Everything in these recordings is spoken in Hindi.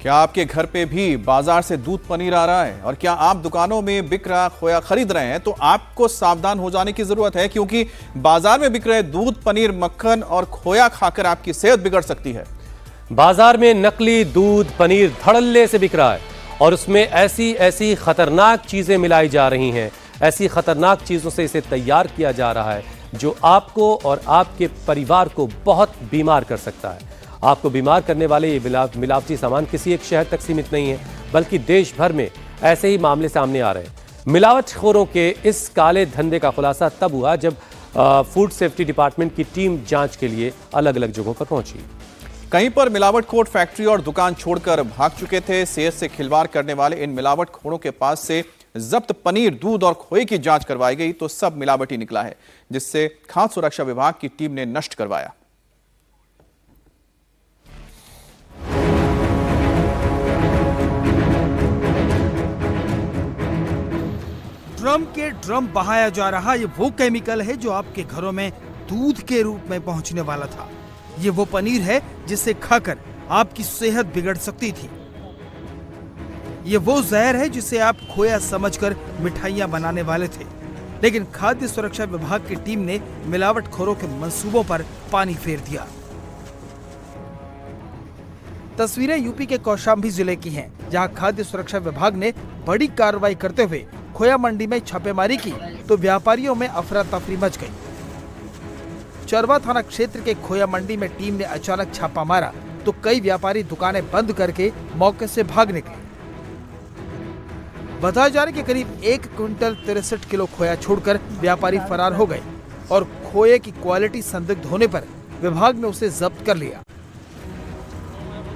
क्या आपके घर पे भी बाजार से दूध पनीर आ रहा है और क्या आप दुकानों में बिक रहा खोया खरीद रहे हैं तो आपको सावधान हो जाने की जरूरत है, क्योंकि बाजार में बिक रहे दूध, पनीर, मक्खन और खोया खाकर आपकी सेहत बिगड़ सकती है। बाजार में नकली दूध, पनीर धड़ल्ले से बिक रहा है और उसमें ऐसी खतरनाक चीजें मिलाई जा रही हैं, ऐसी खतरनाक चीजों से इसे तैयार किया जा रहा है जो आपको और आपके परिवार को बहुत बीमार कर सकता है। आपको बीमार करने वाले ये मिलावटी सामान किसी एक शहर तक सीमित नहीं है, बल्कि देश भर में ऐसे ही मामले सामने आ रहे हैं। मिलावटखोरों के इस काले धंधे का खुलासा तब हुआ जब फूड सेफ्टी डिपार्टमेंट की टीम जांच के लिए अलग अलग जगहों पर पहुंची। कहीं पर मिलावटखोर फैक्ट्री और दुकान छोड़कर भाग चुके थे। सेहत से खिलवाड़ करने वाले इन मिलावटखोरों के पास से जब्त पनीर, दूध और खोए की जांच करवाई गई तो सब मिलावटी निकला है, जिससे खाद्य सुरक्षा विभाग की टीम ने नष्ट करवाया। ड्रम के ड्रम बहाया जा रहा ये वो केमिकल है जो आपके घरों में दूध के रूप में पहुंचने वाला था। ये वो पनीर है जिसे खाकर आपकी सेहत बिगड़ सकती थी। ये वो जहर है जिसे आप खोया समझकर मिठाइयां बनाने वाले थे, लेकिन खाद्य सुरक्षा विभाग की टीम ने मिलावटखोरों के मंसूबों पर पानी फेर दिया। तस्वीरें यूपी के कौशाम्बी जिले की हैं, जहां खाद्य सुरक्षा विभाग ने बड़ी कार्रवाई करते हुए खोया मंडी में छापेमारी की तो व्यापारियों में अफरा तफरी मच गई। चरवा थाना क्षेत्र के खोया मंडी में टीम ने अचानक छापा मारा तो कई व्यापारी दुकानें बंद करके मौके से भाग निकले। बताया जा रहा है कि करीब 1 क्विंटल 63 किलो खोया छोड़कर व्यापारी फरार हो गए और खोए की क्वालिटी संदिग्ध होने पर विभाग ने उसे जब्त कर लिया।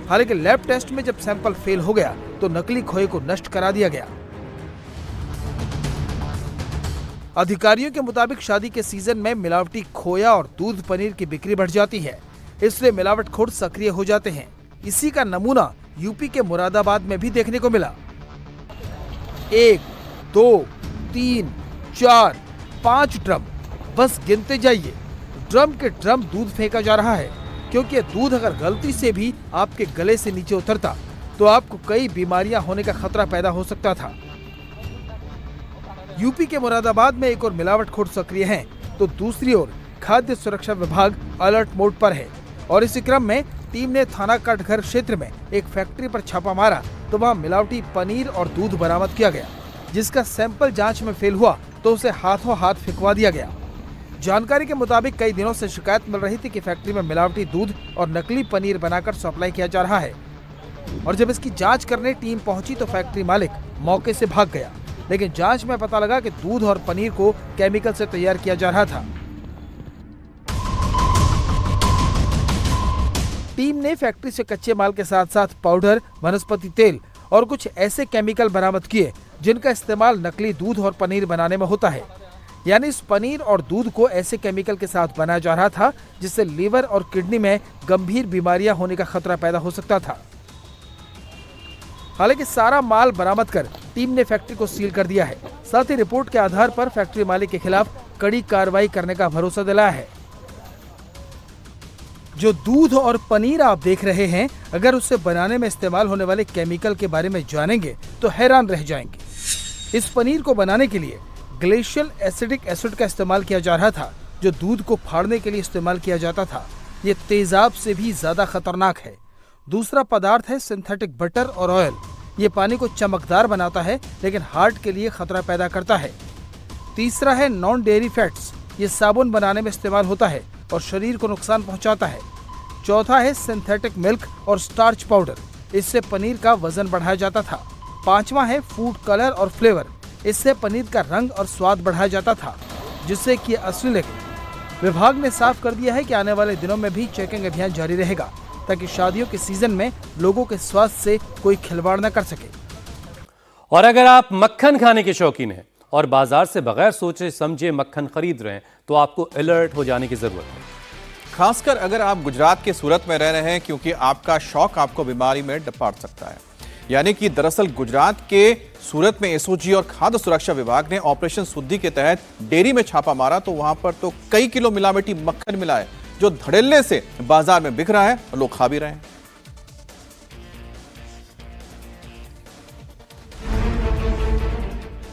हालांकि लैब टेस्ट में जब सैंपल फेल हो गया तो नकली खोए को नष्ट करा दिया गया। अधिकारियों के मुताबिक शादी के सीजन में मिलावटी खोया और दूध, पनीर की बिक्री बढ़ जाती है, इसलिए मिलावटखोर सक्रिय हो जाते हैं। इसी का नमूना यूपी के मुरादाबाद में भी देखने को मिला। 1, 2, 3, 4, 5 ड्रम, बस गिनते जाइए। ड्रम के ड्रम दूध फेंका जा रहा है, क्योंकि दूध अगर गलती से भी आपके गले से नीचे उतरता तो आपको कई बीमारियां होने का खतरा पैदा हो सकता था। यूपी के मुरादाबाद में एक और मिलावटखोर सक्रिय हैं, तो दूसरी ओर खाद्य सुरक्षा विभाग अलर्ट मोड पर है और इसी क्रम में टीम ने थाना काटघर क्षेत्र में एक फैक्ट्री पर छापा मारा तो वहां मिलावटी पनीर और दूध बरामद किया गया, जिसका सैंपल जांच में फेल हुआ तो उसे हाथों हाथ फेंकवा दिया गया। जानकारी के मुताबिक कई दिनों से शिकायत मिल रही थी कि फैक्ट्री में मिलावटी दूध और नकली पनीर बनाकर सप्लाई किया जा रहा है और जब इसकी जांच करने टीम पहुंची तो फैक्ट्री मालिक मौके से भाग गया, लेकिन जांच में पता लगा कि दूध और पनीर को केमिकल से तैयार किया जा रहा था। टीम ने फैक्ट्री से कच्चे माल के साथ साथ पाउडर, वनस्पति तेल और कुछ ऐसे केमिकल बरामद किए जिनका इस्तेमाल नकली दूध और पनीर बनाने में होता है। यानी इस पनीर और दूध को ऐसे केमिकल के साथ बनाया जा रहा था जिससे लीवर और किडनी में गंभीर बीमारियां होने का खतरा पैदा हो सकता था। हालांकि सारा माल बरामद कर टीम ने फैक्ट्री को सील कर दिया है। साथ ही रिपोर्ट के आधार पर फैक्ट्री मालिक के खिलाफ कड़ी कार्रवाई करने का भरोसा दिलाया है। जो दूध और पनीर आप देख रहे हैं, अगर उसे बनाने में इस्तेमाल होने वाले केमिकल के बारे में जानेंगे तो हैरान रह जाएंगे। इस पनीर को बनाने के लिए ग्लेशियल एसिडिक एसिड का इस्तेमाल किया जा रहा था, जो दूध को फाड़ने के लिए इस्तेमाल किया जाता था। ये तेजाब से भी ज्यादा खतरनाक है। दूसरा पदार्थ है सिंथेटिक बटर और ऑयल। ये पानी को चमकदार बनाता है लेकिन हार्ट के लिए खतरा पैदा करता है। तीसरा है नॉन डेयरी फैट्स। ये साबुन बनाने में इस्तेमाल होता है और शरीर को नुकसान पहुंचाता है। चौथा है सिंथेटिक मिल्क और स्टार्च पाउडर। इससे पनीर का वजन बढ़ाया जाता था। पांचवा है फूड कलर और फ्लेवर। इससे पनीर का रंग और स्वाद बढ़ाया जाता था, जिससे कि असली लगे। विभाग ने साफ कर दिया है कि आने वाले दिनों में भी चेकिंग अभियान जारी रहेगा, ताकि शादियों के सीजन में लोगों के स्वास्थ्य से कोई खिलवाड़ न कर सके। और अगर आप मक्खन खाने के शौकीन हैं और बाजार से बगैर सोचे समझे मक्खन खरीद रहे हैं तो आपको अलर्ट हो जाने की जरूरत है। खासकर अगर आप गुजरात के सूरत में रह रहे हैं, क्योंकि आपका शौक आपको बीमारी में डपाट सकता है। यानी कि दरअसल गुजरात के सूरत में एसओजी और खाद्य सुरक्षा विभाग ने ऑपरेशन शुद्धि के तहत डेयरी में छापा मारा तो वहां पर तो कई किलो मिलावटी मक्खन मिला है, जो धड़ल्ले से बाजार में बिक रहा है और लोग खा भी रहे हैं।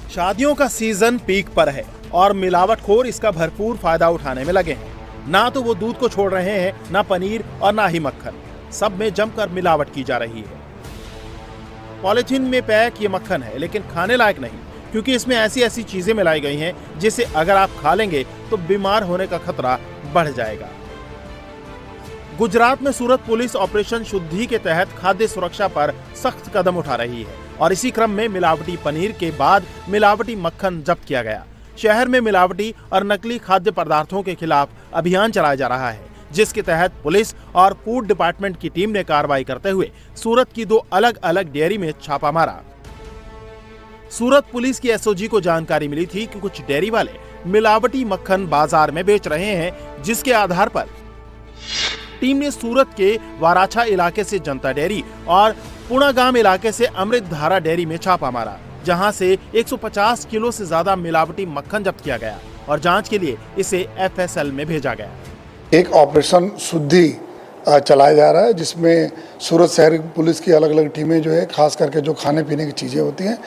शादियों का सीजन पीक पर है और मिलावटखोर इसका भरपूर फायदा उठाने में लगे हैं। ना तो वो दूध को छोड़ रहे हैं, ना पनीर और ना ही मक्खन, सब में जमकर मिलावट की जा रही है। पॉलिथीन में पैक ये मक्खन है, लेकिन खाने लायक नहीं, क्योंकि इसमें ऐसी ऐसी चीजें मिलाई गई हैं जिसे अगर आप खा लेंगे तो बीमार होने का खतरा बढ़ जाएगा। गुजरात में सूरत पुलिस ऑपरेशन शुद्धि के तहत खाद्य सुरक्षा पर सख्त कदम उठा रही है और इसी क्रम में मिलावटी पनीर के बाद मिलावटी मक्खन जब्त किया गया। शहर में मिलावटी और नकली खाद्य पदार्थों के खिलाफ अभियान चलाया जा रहा है, जिसके तहत पुलिस और फूड डिपार्टमेंट की टीम ने कार्रवाई करते हुए सूरत की 2 अलग अलग डेयरी में छापा मारा। सूरत पुलिस की एसओजी को जानकारी मिली थी कि कुछ डेयरी वाले मिलावटी मक्खन बाजार में बेच रहे हैं, जिसके आधार पर टीम ने सूरत के वाराछा इलाके से जनता डेयरी और पुणागाम इलाके से अमृत धारा डेयरी में छापा मारा, जहां से 150 किलो से ज्यादा मिलावटी मक्खन जब्त किया गया और जांच के लिए इसे एफएसएल में भेजा गया। एक ऑपरेशन शुद्धि चलाया जा रहा है, जिसमें सूरत शहर पुलिस की अलग अलग टीमें जो है, खास करके जो खाने पीने की चीज़ें होती हैं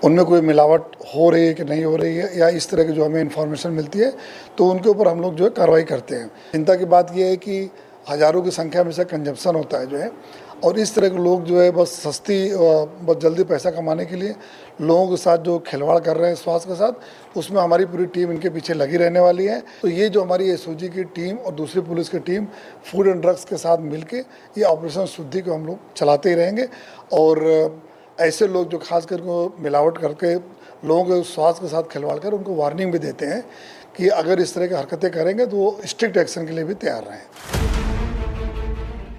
उनमें कोई मिलावट हो रही है कि नहीं हो रही है, या इस तरह की जो हमें इन्फॉर्मेशन मिलती है तो उनके ऊपर हम लोग जो है कार्रवाई करते हैं। चिंता की बात यह है कि हज़ारों की संख्या में से कंजप्शन होता है जो है, और इस तरह के लोग जो है बस सस्ती बस जल्दी पैसा कमाने के लिए लोगों के साथ जो खिलवाड़ कर रहे हैं स्वास्थ्य के साथ, उसमें हमारी पूरी टीम इनके पीछे लगी रहने वाली है। तो ये जो हमारी एसओजी की टीम और दूसरी पुलिस की टीम फूड एंड ड्रग्स के साथ मिलके ये ऑपरेशन शुद्धि को हम लोग चलाते ही रहेंगे, और ऐसे लोग जो खास करके मिलावट करके लोगों के स्वास्थ्य के साथ खिलवाड़ कर उनको वार्निंग भी देते हैं कि अगर इस तरह की हरकतें करेंगे तो वो स्ट्रिक्ट एक्शन के लिए भी तैयार रहें।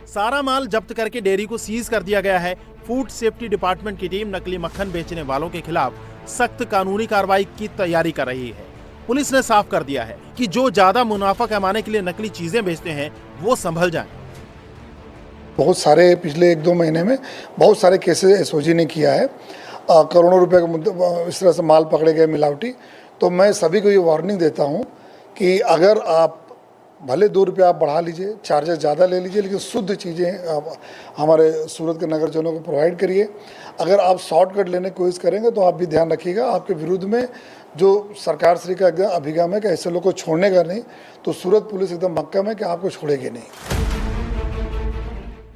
सारा माल जब्त करके डेयरी को सीज कर दिया गया है। फूड सेफ्टी डिपार्टमेंट की टीम नकली मक्खन बेचने वालों के खिलाफ सख्त कानूनी कार्रवाई की तैयारी कर रही है। पुलिस ने साफ कर दिया है कि जो ज्यादा मुनाफा कमाने के लिए नकली चीजें बेचते हैं वो संभल जाएं। बहुत सारे पिछले 1-2 महीने में बहुत सारे केसेस एसओजी ने किया है, करोड़ों रुपए के मुद्दे इस तरह से माल पकड़े गए मिलावटी। तो मैं सभी को ये वार्निंग देता हूँ कि अगर आप भले 2 रुपये आप बढ़ा लीजिए, चार्जेस ज़्यादा ले लीजिए, लेकिन शुद्ध चीज़ें आप हमारे सूरत के नगरजनों को प्रोवाइड करिए। अगर आप शॉर्टकट लेने की कोशिश करेंगे तो आप भी ध्यान रखिएगा, आपके विरुद्ध में जो सरकार श्री का एकदम अभिगम है कि ऐसे लोग को छोड़ने का नहीं, तो सूरत पुलिस एकदम मक्कम है कि आपको छोड़ेगी नहीं।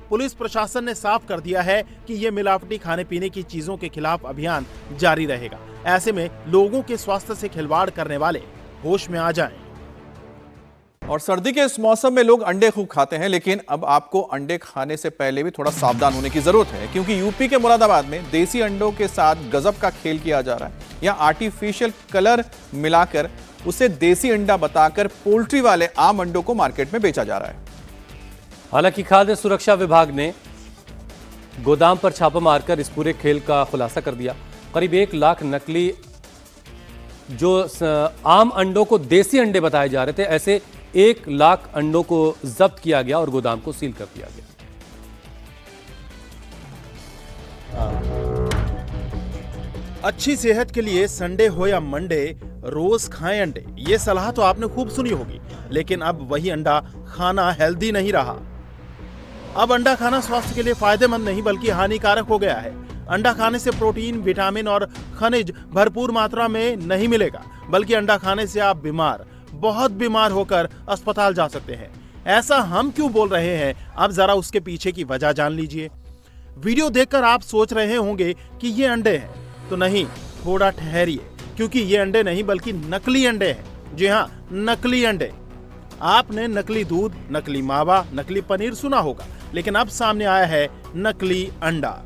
पुलिस प्रशासन ने साफ कर दिया है कि ये मिलावटी खाने पीने की चीजों के खिलाफ अभियान जारी रहेगा। ऐसे में लोगों के स्वास्थ्य से खिलवाड़ करने वाले होश में आ जाएं। और सर्दी के इस मौसम में लोग अंडे खूब खाते हैं, लेकिन अब आपको अंडे खाने से पहले भी थोड़ा सावधान होने की जरूरत है, क्योंकि यूपी के मुरादाबाद में देसी अंडों के साथ गजब का खेल किया जा रहा है। यहाँ आर्टिफिशियल कलर मिलाकर उसे देसी अंडा बताकर पोल्ट्री वाले आम अंडों को मार्केट में बेचा जा रहा है। हालांकि खाद्य सुरक्षा विभाग ने गोदाम पर छापा मारकर इस पूरे खेल का खुलासा कर दिया। करीब 1 लाख नकली जो आम अंडों को देसी अंडे बताए जा रहे थे, ऐसे 1 लाख अंडों को जब्त किया गया और गोदाम को सील कर दिया गया। अच्छी सेहत के लिए संडे हो या मंडे रोज खाएं अंडे, ये सलाह तो आपने खूब सुनी होगी, लेकिन अब वही अंडा खाना हेल्दी नहीं रहा। अब अंडा खाना स्वास्थ्य के लिए फायदेमंद नहीं बल्कि हानिकारक हो गया है। अंडा खाने से प्रोटीन, विटामिन और खनिज भरपूर मात्रा में नहीं मिलेगा, बल्कि अंडा खाने से आप बहुत बीमार होकर अस्पताल जा सकते हैं। ऐसा हम क्यों बोल रहे हैं, अब जरा उसके पीछे की वजह जान लीजिए। वीडियो देखकर आप सोच रहे होंगे कि ये अंडे हैं, तो नहीं, थोड़ा ठहरिए, क्योंकि ये अंडे नहीं बल्कि नकली अंडे हैं। जी हाँ, नकली अंडे। आपने नकली दूध, नकली मावा, नकली पनीर सुना होगा, लेकिन अब सामने आया है नकली अंडा।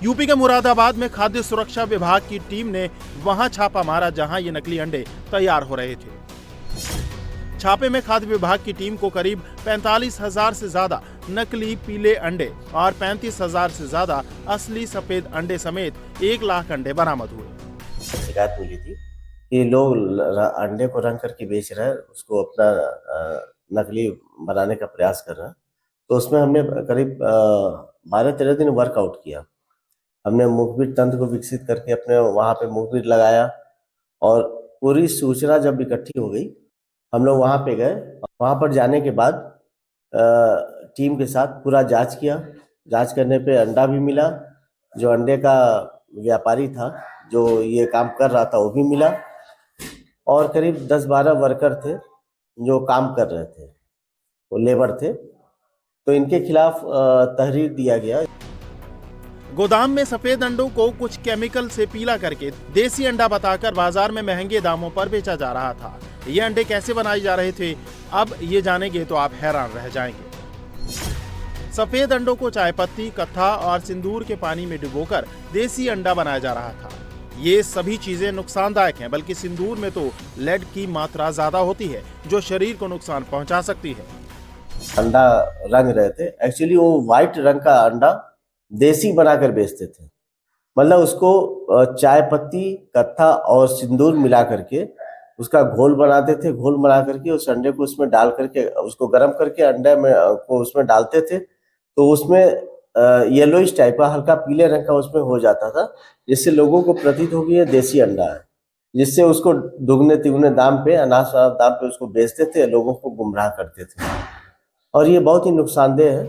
यूपी के मुरादाबाद में खाद्य सुरक्षा विभाग की टीम ने वहां छापा मारा जहां ये नकली अंडे तैयार हो रहे थे। छापे में खाद्य विभाग की टीम को करीब 45,000 से ज्यादा नकली पीले अंडे और 35,000 से ज्यादा असली सफेद अंडे समेत 1 लाख अंडे बरामद हुए। शिकायत मिली थी कि लोग अंडे को रंग करके बेच रहे हैं, उसको अपना नकली बनाने का प्रयास कर रहे हैं। तो उसमें हमने करीब 12-13 दिन वर्कआउट किया। हमने मुखबिर तंत्र को विकसित करके अपने वहाँ पे मुखबिर लगाया, और पूरी सूचना जब इकट्ठी हो गई हम लोग वहाँ पे गए। वहाँ पर जाने के बाद टीम के साथ पूरा जांच किया। जांच करने पे अंडा भी मिला। जो अंडे का व्यापारी था, जो ये काम कर रहा था वो भी मिला, और करीब 10-12 वर्कर थे जो काम कर रहे थे, वो लेबर थे, तो इनके खिलाफ तहरीर दिया गया। गोदाम में सफेद अंडों को कुछ केमिकल से पीला करके देसी अंडा बताकर बाजार में महंगे दामों पर बेचा जा रहा था। ये अंडे कैसे बनाए जा रहे थे, अब ये जानेंगे तो आप हैरान रह जाएंगे। सफेद अंडों को चाय पत्ती, कत्था और सिंदूर के पानी में डुबोकर देसी अंडा बनाया जा रहा था। ये सभी चीजें नुकसानदायक हैं, बल्कि सिंदूर में तो लेड की मात्रा ज्यादा होती है जो शरीर को नुकसान पहुंचा सकती है। अंडा रंग रहे थे, एक्चुअली वो व्हाइट रंग का अंडा देसी बनाकर बेचते थे। मतलब उसको चाय पत्ती, कत्था और सिंदूर मिला करके उसका घोल बनाते थे। घोल बना करके उस अंडे को उसमें डाल करके उसको गर्म करके अंडे में को उसमें डालते थे, तो उसमें येलोइश टाइप का हल्का पीले रंग का उसमें हो जाता था, जिससे लोगों को प्रतीत हो कि ये देसी अंडा है, जिससे उसको दुगने तिगुने दाम पे, अनाज दाम पे उसको बेचते थे, लोगों को गुमराह करते थे, और ये बहुत ही नुकसानदेह है।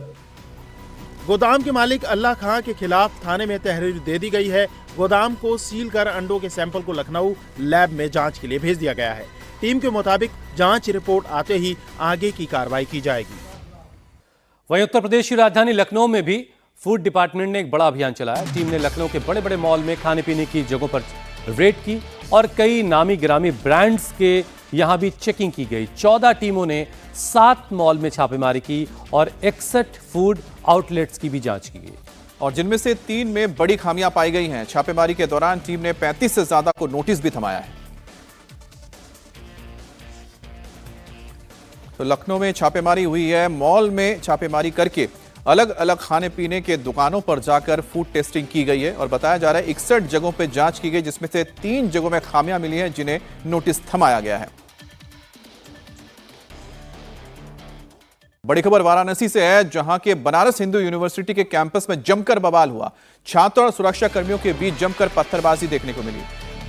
गोदाम के मालिक अल्लाह खां के खिलाफ थाने में तहरीर दे दी गई है। गोदाम को सील कर अंडों के सैंपल को लखनऊ लैब में जांच के लिए भेज दिया गया है। टीम के मुताबिक जांच रिपोर्ट आते ही आगे की कार्रवाई की जाएगी। वहीं उत्तर प्रदेश की राजधानी लखनऊ में भी फूड डिपार्टमेंट ने एक बड़ा अभियान चलाया। टीम ने लखनऊ के बड़े बड़े मॉल में खाने पीने की जगहों पर रेड की और कई नामी गिरामी ब्रांड्स के यहां भी चेकिंग की गई। 14 टीमों ने 7 मॉल में छापेमारी की और 61 फूड आउटलेट्स की भी जांच की गई, और जिनमें से 3 में बड़ी खामियां पाई गई हैं। छापेमारी के दौरान टीम ने 35 से ज्यादा को नोटिस भी थमाया है। तो लखनऊ में छापेमारी हुई है। मॉल में छापेमारी करके अलग अलग खाने पीने के दुकानों पर जाकर फूड टेस्टिंग की गई है और बताया जा रहा है 61 जगहों पर जांच की गई, जिसमें से 3 जगहों में खामियां मिली हैं जिन्हें नोटिस थमाया गया है। बड़ी खबर वाराणसी से है, जहां के बनारस हिंदू यूनिवर्सिटी के कैंपस में जमकर बवाल हुआ। छात्र और सुरक्षा कर्मियों के बीच जमकर पत्थरबाजी देखने को मिली।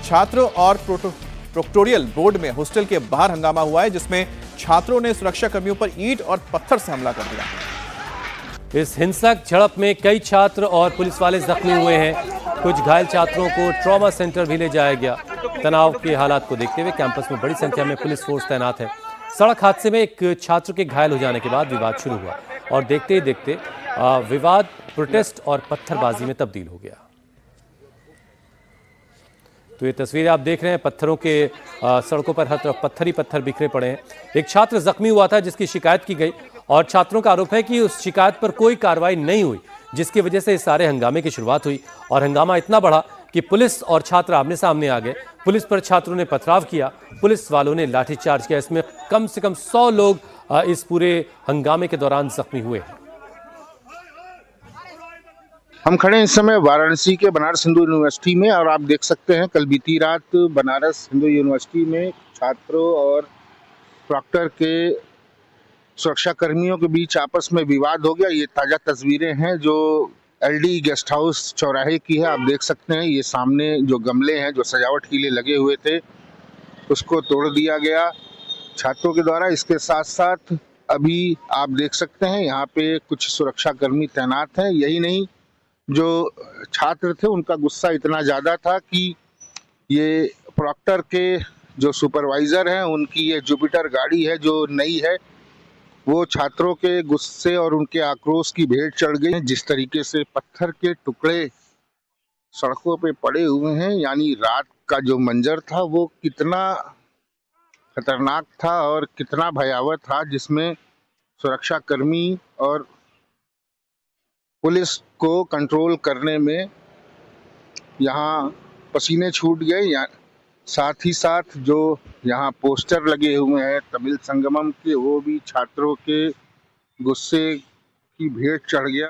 छात्रों और प्रोक्टोरियल बोर्ड में हॉस्टल के बाहर हंगामा हुआ है, जिसमें छात्रों ने सुरक्षा कर्मियों पर ईंट और पत्थर से हमला कर दिया। इस हिंसक झड़प में कई छात्र और पुलिस वाले जख्मी हुए हैं। कुछ घायल छात्रों को ट्रॉमा सेंटर भी ले जाया गया। तनाव के हालात को देखते हुए कैंपस में बड़ी संख्या में पुलिस फोर्स तैनात है। सड़क हादसे में एक छात्र के घायल हो जाने के बाद विवाद शुरू हुआ और देखते ही देखते विवाद प्रोटेस्ट और पत्थरबाजी में तब्दील हो गया। तो ये तस्वीरें आप देख रहे हैं, पत्थरों के सड़कों पर हर तरफ पत्थर ही पत्थर बिखरे पड़े हैं। एक छात्र जख्मी हुआ था जिसकी शिकायत की गई और छात्रों का आरोप है कि उस शिकायत पर कोई कार्रवाई नहीं हुई, जिसकी वजह से इस सारे हंगामे की शुरुआत हुई और हंगामा इतना बढ़ा कि पुलिस और छात्र आमने सामने आ गए। पुलिस पर छात्रों ने पथराव किया, पुलिस वालों ने लाठीचार्ज किया। इसमें कम से कम 100 लोग इस पूरे हंगामे के दौरान जख्मी हुए। हम खड़े हैं इस समय वाराणसी के बनारस हिंदू यूनिवर्सिटी में और आप देख सकते हैं कल बीती रात बनारस हिंदू यूनिवर्सिटी में छात्रों और प्रॉक्टर के सुरक्षा कर्मियों के बीच आपस में विवाद हो गया। ये ताज़ा तस्वीरें हैं जो एलडी गेस्ट हाउस चौराहे की है। आप देख सकते हैं ये सामने जो गमले हैं जो सजावट के लिए लगे हुए थे उसको तोड़ दिया गया छात्रों के द्वारा। इसके साथ साथ अभी आप देख सकते हैं यहाँ पे कुछ सुरक्षा कर्मी तैनात हैं। यही नहीं, जो छात्र थे उनका गुस्सा इतना ज़्यादा था कि ये प्रॉक्टर के जो सुपरवाइज़र हैं उनकी ये जुपिटर गाड़ी है जो नई है, वो छात्रों के गुस्से और उनके आक्रोश की भेंट चढ़ गई। जिस तरीके से पत्थर के टुकड़े सड़कों पे पड़े हुए हैं, यानी रात का जो मंजर था वो कितना खतरनाक था और कितना भयावह था, जिसमें सुरक्षा कर्मी और पुलिस को कंट्रोल करने में यहाँ पसीने छूट गए। साथ ही साथ जो यहाँ पोस्टर लगे हुए हैं तमिल संगमम के, वो भी छात्रों के गुस्से की भेंट चढ़ गया।